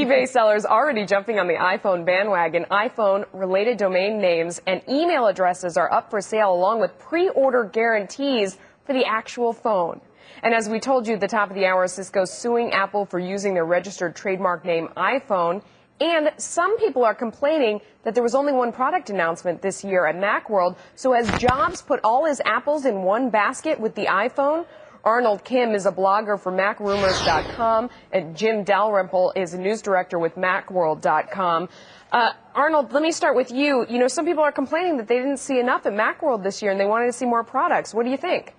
eBay sellers already jumping on the iPhone bandwagon. iPhone-related domain names and email addresses are up for sale, along with pre-order guarantees for the actual phone. And as we told you at the top of the hour, Cisco's suing Apple for using their registered trademark name iPhone. And some people are complaining that there was only one product announcement this year at Macworld. So has Jobs put all his apples in one basket with the iPhone? Arnold Kim is a blogger for MacRumors.com, and Jim Dalrymple is a news director with Macworld.com. Arnold, let me start with you. You know, some people are complaining that they didn't see enough at Macworld this year and they wanted to see more products. What do you think?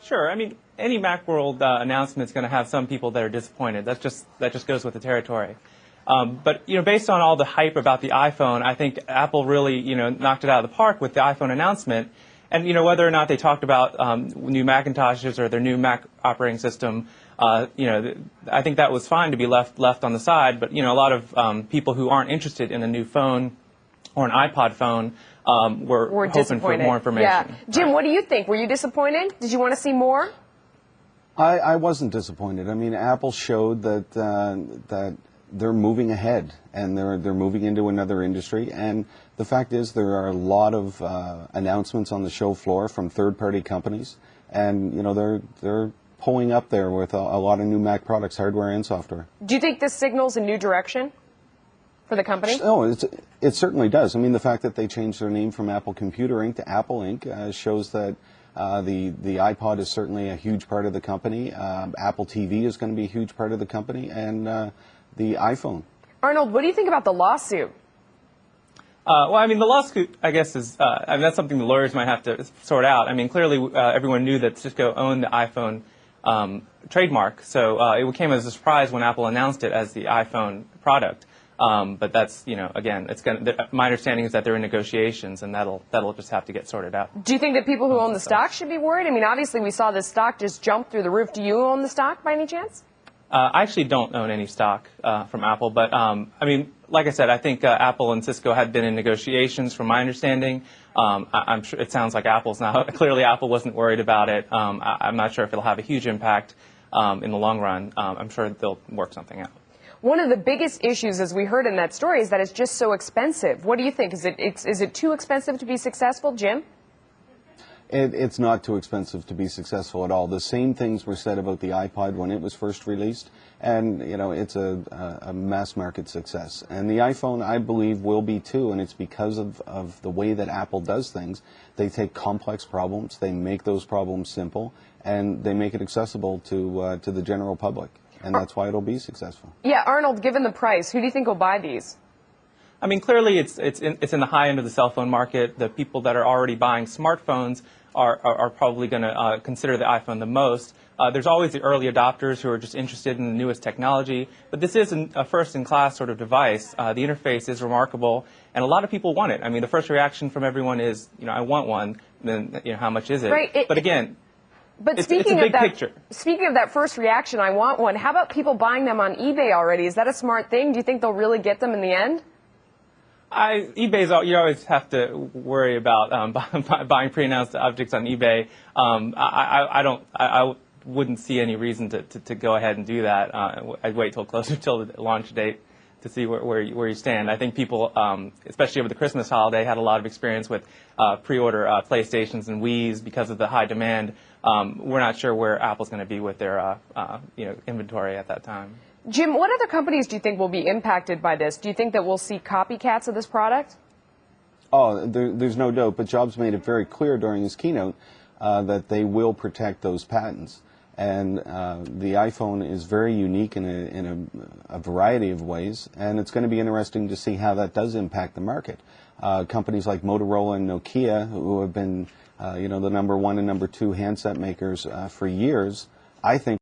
Sure. I mean, any Macworld announcement is going to have some people that are disappointed. That just goes with the territory. But, you know, based on all the hype about the iPhone, I think Apple really, you know, knocked it out of the park with the iPhone announcement. And, you know, whether or not they talked about new Macintoshes or their new Mac operating system, you know, I think that was fine to be left on the side. But, you know, a lot of people who aren't interested in a new phone or an iPod phone were hoping for more information. Yeah. Jim, what do you think? Were you disappointed? Did you want to see more? I wasn't disappointed. I mean, Apple showed that that they're moving ahead and they're moving into another industry. And the fact is, there are a lot of announcements on the show floor from third-party companies, and you know they're pulling up there with a lot of new Mac products, hardware and software. Do you think this signals a new direction for the company? Oh, it certainly does. I mean, the fact that they changed their name from Apple Computer Inc. to Apple Inc. Shows that the iPod is certainly a huge part of the company. Apple TV is going to be a huge part of the company, and the iPhone. Arnold, what do you think about the lawsuit? Well, I mean, the lawsuit, I guess, is I mean, that's something the lawyers might have to sort out. I mean, clearly, everyone knew that Cisco owned the iPhone trademark, so it came as a surprise when Apple announced it as the iPhone product. But that's, you know, again, my understanding is that they're in negotiations, and that'll just have to get sorted out. Do you think that people who own the stock should be worried? I mean, obviously, we saw this stock just jump through the roof. Do you own the stock by any chance? I actually don't own any stock from Apple, but I mean, like I said, I think Apple and Cisco had been in negotiations, from my understanding. I'm sure it sounds like Apple's now. Clearly, Apple wasn't worried about it. I'm not sure if it'll have a huge impact in the long run. I'm sure they'll work something out. One of the biggest issues, as we heard in that story, is that it's just so expensive. What do you think? Is it too expensive to be successful, Jim? It's not too expensive to be successful at all. The same things were said about the iPod when it was first released, and you know it's a mass market success. And the iPhone, I believe, will be too, and it's because of the way that Apple does things. They take complex problems, they make those problems simple, and they make it accessible to the general public, and that's why it'll be successful. Yeah, Arnold, given the price, who do you think will buy these? I mean, clearly it's in the high end of the cell phone market. The people that are already buying smartphones are probably going to consider the iPhone the most. There's always the early adopters who are just interested in the newest technology, but this is a first-in-class sort of device. The interface is remarkable, and a lot of people want it. I mean, the first reaction from everyone is, you know, I want one. Then, you know, how much is it? Right. But again, but it's a big picture. Speaking of that first reaction, I want one. How about people buying them on eBay already? Is that a smart thing? Do you think they'll really get them in the end? eBay's, you always have to worry about buying pre-announced objects on eBay. I wouldn't see any reason to go ahead and do that. I'd wait till closer till the launch date to see where you stand. I think people, especially over the Christmas holiday, had a lot of experience with pre-order PlayStations and Wiis because of the high demand. We're not sure where Apple's going to be with their inventory at that time. Jim, what other companies do you think will be impacted by this? Do you think that we'll see copycats of this product? Oh, there's no doubt, but Jobs made it very clear during his keynote that they will protect those patents. And the iPhone is very unique in a variety of ways, and it's going to be interesting to see how that does impact the market. Companies like Motorola and Nokia, who have been the #1 and #2 handset makers for years, I think